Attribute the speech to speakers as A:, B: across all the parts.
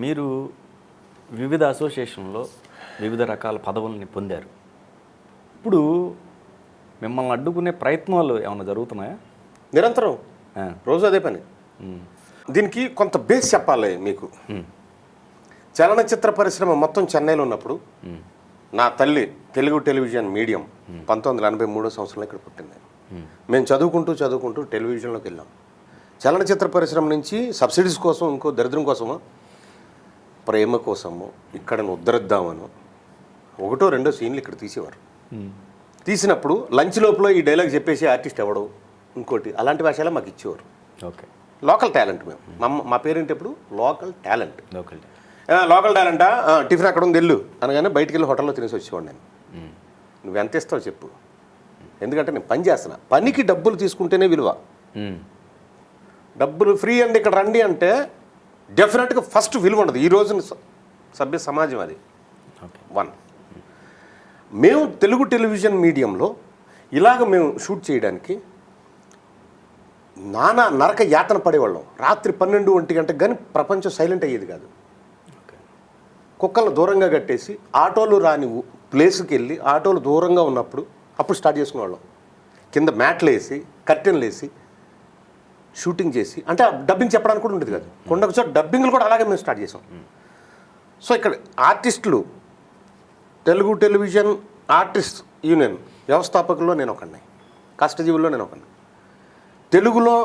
A: మీరు వివిధ అసోసియేషన్లో వివిధ రకాల పదవుల్ని పొందారు. ఇప్పుడు మిమ్మల్ని అడ్డుకునే ప్రయత్నాలు ఏమైనా జరుగుతున్నాయా?
B: నిరంతరం రోజు అదే పని. దీనికి కొంత బేస్ చెప్పాలి మీకు. చలనచిత్ర పరిశ్రమ మొత్తం చెన్నైలో ఉన్నప్పుడు నా తల్లి తెలుగు టెలివిజన్ మీడియం 1983 సంవత్సరంలో ఇక్కడ పుట్టింది. మేము చదువుకుంటూ టెలివిజన్లోకి వెళ్ళాం. చలనచిత్ర పరిశ్రమ నుంచి సబ్సిడీస్ కోసం, ఇంకో దరిద్రం కోసమో, ప్రేమ కోసమో, ఇక్కడ ఉద్ధరిద్దామను ఒకటో రెండో సీన్లు ఇక్కడ తీసేవారు. తీసినప్పుడు లంచ్ లోపల ఈ డైలాగ్ చెప్పేసి ఆర్టిస్ట్ ఎవడో ఇంకోటి అలాంటి భాషలో మాకు ఇచ్చేవారు.
A: Okay,
B: local talent. మేము మా పేరేంటి ఎప్పుడు లోకల్ టాలెంట్. లోకల్ టాలెంటా, టిఫిన్ అక్కడ ఉంది వెళ్ళు అనగానే బయటికి వెళ్ళి హోటల్లో తినేసి వచ్చేవాడు. నేను నువ్వు ఎంత ఇస్తావు చెప్పు, ఎందుకంటే నేను పని చేస్తున్నా. పనికి డబ్బులు తీసుకుంటేనే విలువ. డబ్బులు ఫ్రీ అండి ఇక్కడ రండి అంటే డెఫినెట్గా ఫస్ట్ విలువ ఉండదు ఈ రోజున సభ్య సమాజం. అది వన్. మేము తెలుగు టెలివిజన్ మీడియంలో ఇలాగ మేము షూట్ చేయడానికి నానా నరక యాతన పడేవాళ్ళం. రాత్రి 12, 1 గంటకు కానీ ప్రపంచం సైలెంట్ అయ్యేది కాదు. కుక్కలు దూరంగా కట్టేసి ఆటోలు రాని ప్లేస్కి వెళ్ళి ఆటోలు దూరంగా ఉన్నప్పుడు అప్పుడు స్టార్ట్ చేసుకునేవాళ్ళం. కింద మ్యాట్లు వేసి కర్టెన్లు వేసి షూటింగ్ చేసి, అంటే డబ్బింగ్ చెప్పడానికి కూడా ఉండేది కాదు. కొండకు చోట డబ్బింగ్లు కూడా అలాగే మేము స్టార్ట్ చేసాం. సో ఇక్కడ ఆర్టిస్టులు, తెలుగు టెలివిజన్ ఆర్టిస్ట్ యూనియన్ వ్యవస్థాపకుల్లో నేను ఒకడిని, కష్టజీవుల్లో నేను ఒకడిని. తెలుగులో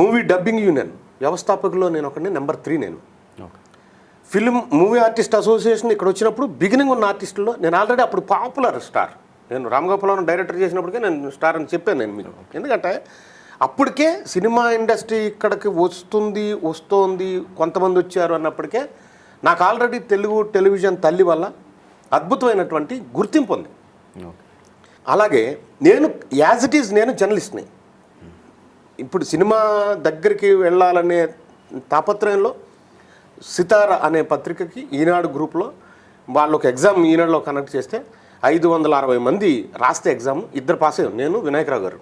B: మూవీ డబ్బింగ్ యూనియన్ వ్యవస్థాపకుల్లో నేను ఒకడిని, నెంబర్ 3 నేను. ఫిల్మ్ మూవీ ఆర్టిస్ట్ అసోసియేషన్ ఇక్కడ వచ్చినప్పుడు బిగినింగ్ ఉన్న ఆర్టిస్టుల్లో నేను ఆల్రెడీ అప్పుడు పాపులర్ స్టార్. నేను రామగోపాలం డైరెక్టర్ చేసినప్పటికే నేను స్టార్ అని చెప్పాను నేను మీకు. ఎందుకంటే అప్పటికే సినిమా ఇండస్ట్రీ ఇక్కడికి వస్తోంది కొంతమంది వచ్చారు అన్నప్పటికే నాకు ఆల్రెడీ తెలుగు టెలివిజన్ తల్లి వల్ల అద్భుతమైనటువంటి గుర్తింపు ఉంది. అలాగే నేను యాజ్ ఇట్ ఈజ్ నేను జర్నలిస్ట్ని. ఇప్పుడు సినిమా దగ్గరికి వెళ్ళాలనే తాపత్రయంలో సితార అనే పత్రికకి ఈనాడు గ్రూప్లో వాళ్ళు ఒక ఎగ్జామ్ ఈనాడులో కనెక్ట్ చేస్తే 560 మంది రాస్తే ఎగ్జామ్ 2 పాస్ అయ్యాం, నేను వినాయకరావు గారు.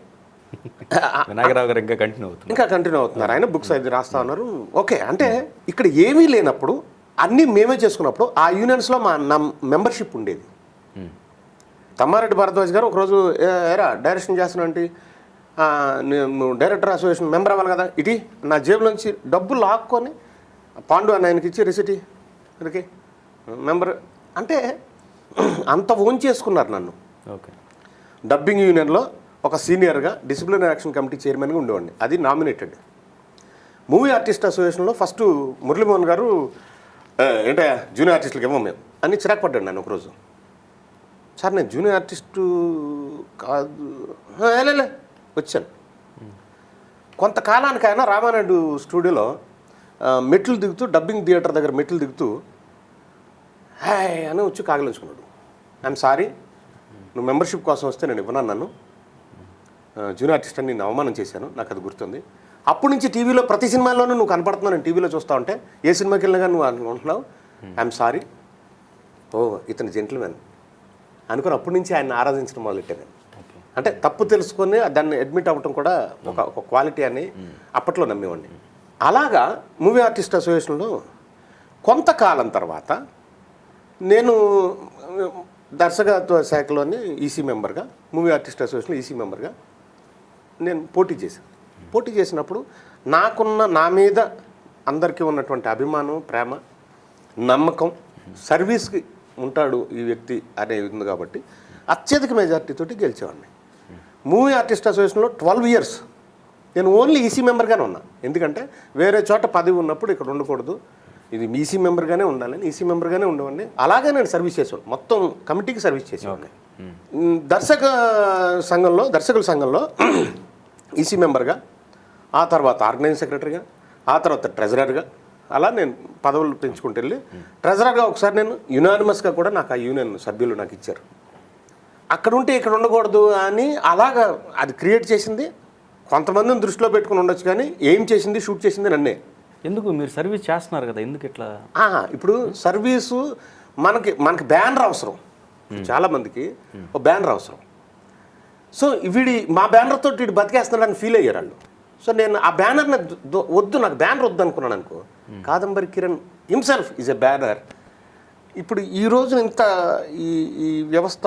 B: ఇంకా కంటిన్యూ అవుతున్నారు. ఆయన బుక్స్ అయితే రాస్తా ఉన్నారు. ఓకే, అంటే ఇక్కడ ఏమీ లేనప్పుడు అన్నీ మేమే చేసుకున్నప్పుడు ఆ యూనియన్స్లో నా మెంబర్షిప్ ఉండేది. తమ్మారెడ్డి భారద్వాజ్ గారు ఒకరోజు ఏరా డైరెక్షన్ చేస్తున్నాంటి, నువ్వు డైరెక్టర్ అసోసియేషన్ మెంబర్ అవ్వాలి కదా, ఇటీ నా జేబులోంచి డబ్బులు లాక్కొని పాండు అని ఆయనకి ఇచ్చి రిసిటీ ఇక్కడికి మెంబర్ అంటే అంత ఓన్ చేసుకున్నారు నన్ను. ఓకే, డబ్బింగ్ యూనియన్లో ఒక సీనియర్గా డిసిప్లినరీ యాక్షన్ కమిటీ చైర్మన్గా ఉండేవాడిని. అది నామినేటెడ్. మూవీ ఆర్టిస్ట్ అసోసియేషన్లో ఫస్ట్ మురళీమోహన్ గారు ఏంటో జూనియర్ ఆర్టిస్టులకు ఇవ్వం మేము అని చిరాకు పడ్డాడు నన్ను ఒకరోజు. సార్ నేను జూనియర్ ఆర్టిస్టు కాదు వచ్చాను. కొంతకాలానికి ఆయన రామానాయుడు స్టూడియోలో మెట్లు దిగుతూ, డబ్బింగ్ థియేటర్ దగ్గర మెట్లు దిగుతూ హాయ్ అని వచ్చి కాగలించుకున్నాడు. ఐఎమ్ సారీ, నువ్వు మెంబర్షిప్ కోసం వస్తే నేను ఇవ్వనాను, నన్ను జూనియర్ ఆర్టిస్ట్ అని నేను అవమానం చేశాను, నాకు అది గుర్తుంది. అప్పటి నుంచి టీవీలో ప్రతి సినిమాలోనూ నువ్వు కనపడుతున్నావు, నేను టీవీలో చూస్తూ ఉంటే ఏ సినిమాకి వెళ్ళినా నువ్వు అనుకుంటున్నావు ఐఎమ్ సారీ, ఓ ఇతను జెంటిల్మెన్ అనుకుని అప్పటి నుంచి ఆయన ఆరాధించడం మొదలెట్టాను. అంటే తప్పు తెలుసుకొని దాన్ని అడ్మిట్ అవ్వటం కూడా ఒక క్వాలిటీ అని అప్పట్లో నమ్మేవాడిని. అలాగా మూవీ ఆర్టిస్ట్ అసోసియేషన్లో కొంతకాలం తర్వాత నేను దర్శకత్వ శాఖలోని ఈసీ మెంబర్గా, మూవీ ఆర్టిస్ట్ అసోసియేషన్లో ఈసీ మెంబర్గా నేను పోటీ చేశాను. పోటీ చేసినప్పుడు నా మీద అందరికీ ఉన్నటువంటి అభిమానం, ప్రేమ, నమ్మకం, సర్వీస్కి ఉంటాడు ఈ వ్యక్తి అనేది ఉంది కాబట్టి అత్యధిక మెజార్టీతోటి గెలిచేవాడిని. మూవీ ఆర్టిస్ట్ అసోసియేషన్లో 12 years నేను ఓన్లీ ఈసీ మెంబర్గానే ఉన్నా. ఎందుకంటే వేరే చోట పదవి ఉన్నప్పుడు ఇక్కడ ఉండకూడదు, ఇది ఈసీ మెంబర్గానే ఉండాలని ఈసీ మెంబర్గానే ఉండేవాడిని. అలాగే నేను సర్వీస్ చేసేవాడిని, మొత్తం కమిటీకి సర్వీస్ చేసేవాడిని. దర్శకుల సంఘంలో ఈసీ మెంబర్గా, ఆ తర్వాత ఆర్గనైజింగ్ సెక్రటరీగా, ఆ తర్వాత ట్రెజరర్గా, అలా నేను పదవులు పెంచుకుంటూ వెళ్ళి ట్రెజరర్గా ఒకసారి నేను యునానిమస్గా కూడా నాకు ఆ యూనియన్ సభ్యులు నాకు ఇచ్చారు. అక్కడ ఉంటే ఇక్కడ ఉండకూడదు అని అలాగా అది క్రియేట్ చేసింది. కొంతమందిని దృష్టిలో పెట్టుకుని ఉండొచ్చు కానీ ఏం చేసింది, షూట్ చేసింది నన్నే.
A: ఎందుకు మీరు సర్వీస్ చేస్తున్నారు కదా, ఎందుకు ఇట్లా?
B: ఇప్పుడు సర్వీసు మనకి బ్యానర్ అవసరం, చాలామందికి ఒక బ్యానర్ అవసరం. సో మా బ్యానర్తో వీడు బతికేస్తున్నాడని ఫీల్ అయ్యారు వాళ్ళు. సో నేను ఆ బ్యానర్ని వద్దు, నాకు బ్యానర్ వద్దు అనుకున్నాను అనుకో, Kadambari Kiran himself is a banner. ఇప్పుడు ఈ రోజు ఇంత ఈ వ్యవస్థ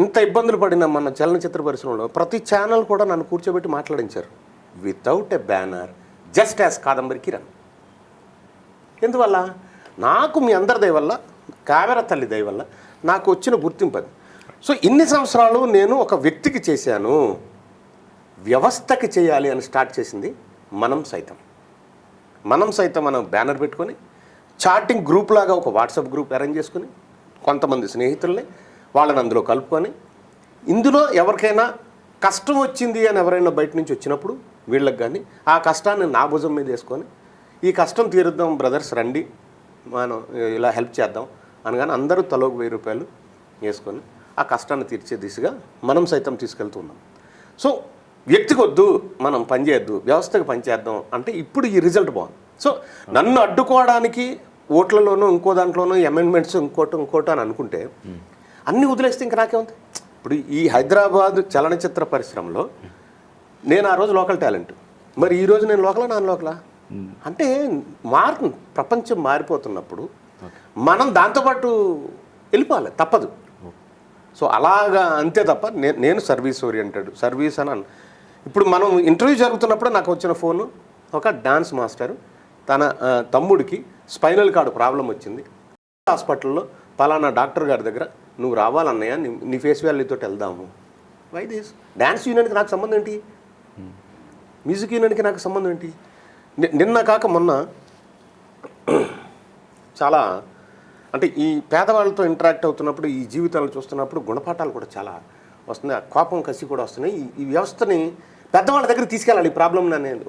B: ఇంత ఇబ్బందులు పడిన మన చలనచిత్ర పరిశ్రమలో ప్రతి ఛానల్ కూడా నన్ను కూర్చోబెట్టి మాట్లాడించారు without a banner, just as Kadambari Kiran. ఎందువల్ల? నాకు మీ అందరి దయ వల్ల, కెమెరా తల్లి దయ వల్ల నాకు వచ్చిన గుర్తింపు అది. సో ఇన్ని సంవత్సరాలు నేను ఒక వ్యక్తికి చేశాను, వ్యవస్థకి చేయాలి అని స్టార్ట్ చేసింది మనం సైతం. మనం సైతం మనం బ్యానర్ పెట్టుకొని చాటింగ్ గ్రూప్ లాగా ఒక వాట్సాప్ గ్రూప్ అరేంజ్ చేసుకుని కొంతమంది స్నేహితుల్ని వాళ్ళని అందులో కలుపుకొని, ఇందులో ఎవరికైనా కష్టం వచ్చింది అని ఎవరైనా బయట నుంచి వచ్చినప్పుడు వీళ్ళకి కానీ ఆ కష్టాన్ని నా భుజం మీద వేసుకొని ఈ కష్టం తీరుద్దాం బ్రదర్స్ రండి మనం ఇలా హెల్ప్ చేద్దాం అనగానే అందరూ తలో 1000 రూపాయలు వేసుకొని ఆ కష్టాన్ని తీర్చే దిశగా మనం సైతం తీసుకెళ్తూ ఉన్నాం. సో వ్యక్తికి వద్దు, మనం పనిచేయద్దు, వ్యవస్థకు పనిచేద్దాం అంటే ఇప్పుడు ఈ రిజల్ట్ బాగుంది. సో నన్ను అడ్డుకోవడానికి ఓట్లలోనూ ఇంకో దాంట్లోనూ అమెండ్మెంట్స్ ఇంకోటి అని అనుకుంటే అన్నీ వదిలేస్తే ఇంక నాకే ఉంది. ఇప్పుడు ఈ హైదరాబాద్ చలనచిత్ర పరిశ్రమలో నేను ఆ రోజు లోకల్ టాలెంట్, మరి ఈ రోజు నేను లోకలా నాన్ లోకలా అంటే ప్రపంచం మారిపోతున్నప్పుడు మనం దాంతోపాటు వెళ్ళిపోవాలి, తప్పదు. సో అలాగా అంతే తప్ప నేను సర్వీస్ ఓరియంటెడ్, సర్వీస్ అని ఇప్పుడు మనం ఇంటర్వ్యూ జరుగుతున్నప్పుడు నాకు వచ్చిన ఫోను ఒక డాన్స్ మాస్టర్, తన తమ్ముడికి స్పైనల్ కార్డు ప్రాబ్లం వచ్చింది, హాస్పిటల్లో పలానా డాక్టర్ గారి దగ్గర నువ్వు రావాలన్నయ్య, నీ ఫేస్ వాల్యూతో వెళ్దాము. Why this? డ్యాన్స్ యూనియన్కి నాకు సంబంధం ఏంటి? మ్యూజిక్ యూనియన్కి నాకు సంబంధం ఏంటి? నిన్న కాక మొన్న చాలా అంటే ఈ పేదవాళ్ళతో ఇంటరాక్ట్ అవుతున్నప్పుడు, ఈ జీవితాలను చూస్తున్నప్పుడు గుణపాఠాలు కూడా చాలా వస్తున్నాయి, కోపం కసి కూడా వస్తున్నాయి. ఈ వ్యవస్థని పెద్దవాళ్ళ దగ్గర తీసుకెళ్ళాలి. ఈ ప్రాబ్లం అనేది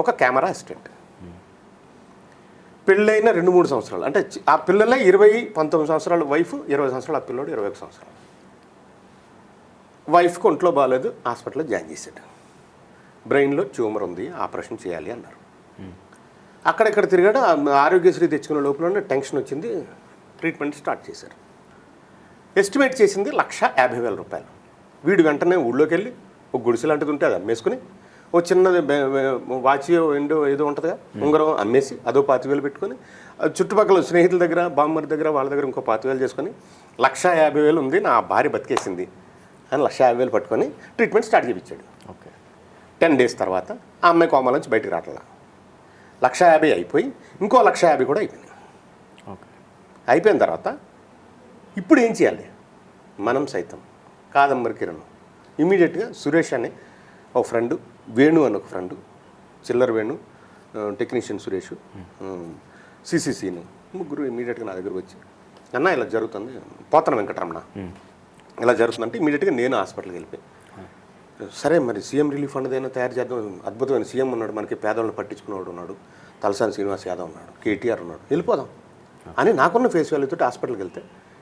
B: ఒక కెమెరా అసిస్టెంట్ పెళ్ళైన 2-3 సంవత్సరాలు, అంటే ఆ పిల్లలే 20-19 సంవత్సరాలు వైఫ్, 20 సంవత్సరాలు ఆ పిల్లోడు 21 సంవత్సరాలు. వైఫ్కి ఒంట్లో బాగాలేదు, హాస్పిటల్లో జాయిన్ చేశాడు. బ్రెయిన్లో ట్యూమర్ ఉంది, ఆపరేషన్ చేయాలి అన్నారు. అక్కడెక్కడ తిరిగాడు, ఆరోగ్యశ్రీ తెచ్చుకునే లోపలనే టెన్షన్ వచ్చింది, ట్రీట్మెంట్ స్టార్ట్ చేశారు. ఎస్టిమేట్ చేసింది 1,50,000 రూపాయలు. వీడు వెంటనే ఊళ్ళోకి వెళ్ళి ఒక గుడిసె లాంటిది ఉంటే అది అమ్మేసుకుని, ఓ చిన్నది వాచ్ ఎండో ఏదో ఉంటుందిగా ఉంగరం అమ్మేసి అదో 25,000 పెట్టుకొని, చుట్టుపక్కల స్నేహితుల దగ్గర, బామ్మరి దగ్గర, వాళ్ళ దగ్గర ఇంకో 25,000 చేసుకొని 1,50,000 ఉంది, నా భార్య బతికేసింది అని 1,50,000 పట్టుకొని ట్రీట్మెంట్ స్టార్ట్ చేయించాడు.
A: ఓకే.
B: 10 days తర్వాత ఆ అమ్మాయి కోమల నుంచి బయటికి రావట్లా. 1,50,000 అయిపోయి ఇంకో 1,50,000 కూడా అయిపోయింది.
A: ఓకే. అయిపోయిన
B: తర్వాత ఇప్పుడు ఏం చేయాలి? మనం సైతం, కాదంబరి కిరణ్, ఇమీడియట్గా సురేష్ అని ఒక ఫ్రెండు, వేణు అని ఒక ఫ్రెండు, చిల్లర వేణు, టెక్నీషియన్ సురేష్, సిసిసిని ముగ్గురు ఇమీడియట్గా నా దగ్గరకు వచ్చి, అన్న ఇలా జరుగుతుంది, పోతన వెంకటరమణ ఇలా జరుగుతుందంటే ఇమీడియట్గా నేను హాస్పిటల్కి వెళ్ళిపోయి, సరే మరి సీఎం రిలీఫ్ ఫండ్ ఏదైనా తయారు చేద్దాం, అద్భుతమైన సీఎం ఉన్నాడు, మనకి పేదవాళ్ళని పట్టించుకునేవాడు ఉన్నాడు, తలసాని శ్రీనివాస్ యాదవ్ ఉన్నాడు, కేటీఆర్ ఉన్నాడు, వెళ్ళిపోదాం అని నాకున్న ఫేస్ వాల్యూతో హాస్పిటల్కి వెళ్తే,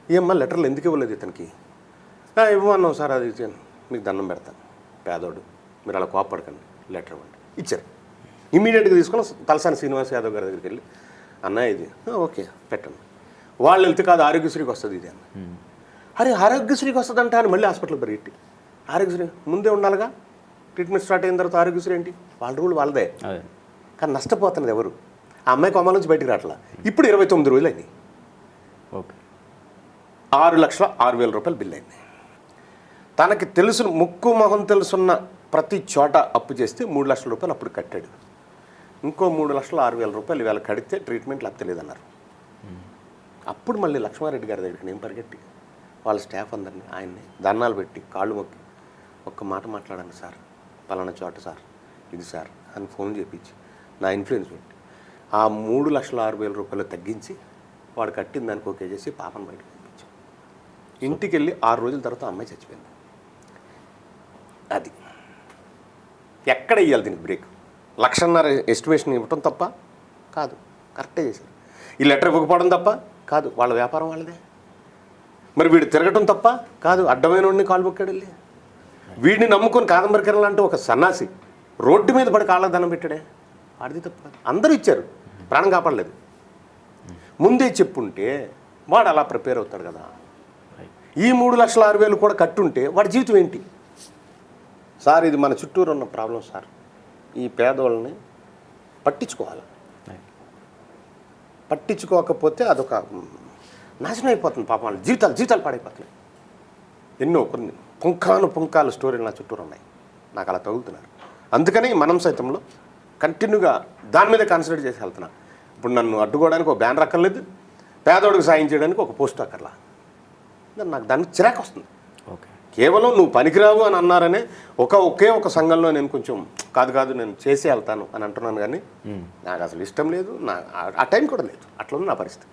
B: ఏమ్మా లెటర్లు ఎందుకు ఇవ్వలేదు ఇతనికి? ఇవ్వన్నావు సార్, అది మీకు దండం పెడతాను, పేదోడు, మీరు అలా కోపడకండి, లెటర్ ఇవ్వండి. ఇచ్చారు. ఇమీడియట్గా తీసుకొని తలసాని శ్రీనివాస్ యాదవ్ గారి దగ్గరికి వెళ్ళి, అన్న ఇది ఓకే పెట్టండి. వాళ్ళు వెళ్తే కాదు ఆరోగ్యశ్రీకి వస్తుంది ఇది అన్న. అరే ఆరోగ్యశ్రీకి వస్తుందంట అని మళ్ళీ హాస్పిటల్ పరిగెట్టి, ఆరోగ్యశ్రీ ముందే ఉండాలిగా, ట్రీట్మెంట్ స్టార్ట్ అయిన తర్వాత ఆరోగ్యశ్రీ ఏంటి? వాళ్ళ రూల్ వాళ్ళదే. కానీ నష్టపోతున్నది ఎవరు? ఆ అమ్మాయి కొమ్మ నుంచి బయటికి రావట్లా. ఇప్పుడు 29 రోజులు అయింది.
A: ఓకే.
B: 6,06,000 రూపాయలు బిల్ అయింది. తనకి తెలుసు, ముక్కు మొహం తెలుసున్న ప్రతి చోట అప్పు చేస్తే 3 లక్షల రూపాయలు అప్పుడు కట్టాడు. ఇంకో 3,06,000 రూపాయలు ఇవాళ కడితే ట్రీట్మెంట్ లేదన్నారు. అప్పుడు మళ్ళీ లక్ష్మారెడ్డి గారి దగ్గరికి నేను పరిగెట్టి వాళ్ళ స్టాఫ్ అందరినీ, ఆయన్ని దండాలు పెట్టి కాళ్ళు మొక్కి, ఒక్క మాట మాట్లాడండి సార్, పలానా చోట సార్, ఇది సార్ అని ఫోన్ చేయించి నా ఇన్ఫ్లుయెన్స్ పెట్టి ఆ 3,06,000 రూపాయలు తగ్గించి వాడు కట్టిన దానికి ఓకే చేసి పాపను బయటకు పంపించాం. ఇంటికి వెళ్ళి 6 రోజుల తర్వాత అమ్మాయి చచ్చిపోయింది. అది ఎక్కడ ఇవ్వాలి దీనికి బ్రేక్? 1,50,000 ఎస్టిమేషన్ ఇవ్వటం తప్ప కాదు, కరెక్టే చేశారు. ఈ లెటర్ ఇవ్వకపోవడం తప్ప కాదు, వాళ్ళ వ్యాపారం వాళ్ళదే. మరి వీడు తిరగటం తప్ప కాదు, అడ్డమైన వాడిని కాలు మొక్కాడు వెళ్ళి. వీడిని నమ్ముకొని కాదంబరి కిరణ్ అంటే ఒక సన్నాసి రోడ్డు మీద పడి కాళ్ళ దండం పెట్టాడే, వాడిది తప్ప. అందరూ ఇచ్చారు, ప్రాణం కాపాడలేదు. ముందే చెప్పుంటే వాడు అలా ప్రిపేర్ అవుతాడు కదా. ఈ 3,06,000 కూడా కట్టుంటే వాడి జీవితం ఏంటి? సార్ ఇది మన చుట్టూరు ఉన్న ప్రాబ్లం సార్. ఈ పేదవాళ్ళని పట్టించుకోవాలి. పట్టించుకోకపోతే అదొక నాశనం అయిపోతుంది పాపం, వాళ్ళ జీవితాలు పాడైపోతున్నాయి. ఎన్నో కొన్ని పుంకాలు స్టోరీలు నా చుట్టూరు ఉన్నాయి, నాకు అలా తగులుతున్నారు. అందుకని మనం సైతంలో కంటిన్యూగా దాని మీద కాన్సన్ట్రేట్ చేసి వెళ్తున్నా. ఇప్పుడు నన్ను అడ్డుకోవడానికి ఒక బ్యానర్ అక్కర్లేదు, పేదోడికి సాయం చేయడానికి ఒక పోస్ట్ అక్కర్లా. నాకు దానికి చిరాకు వస్తుంది.
A: ఓకే.
B: కేవలం నువ్వు పనికిరావు అని అన్నారనే ఒకే ఒక సంఘంలో నేను కొంచెం కాదు నేను చేసి వెళ్తాను అని అంటున్నాను, కానీ నాకు అసలు ఇష్టం లేదు, ఆ టైం కూడా లేదు. అట్లా ఉంది నా పరిస్థితి.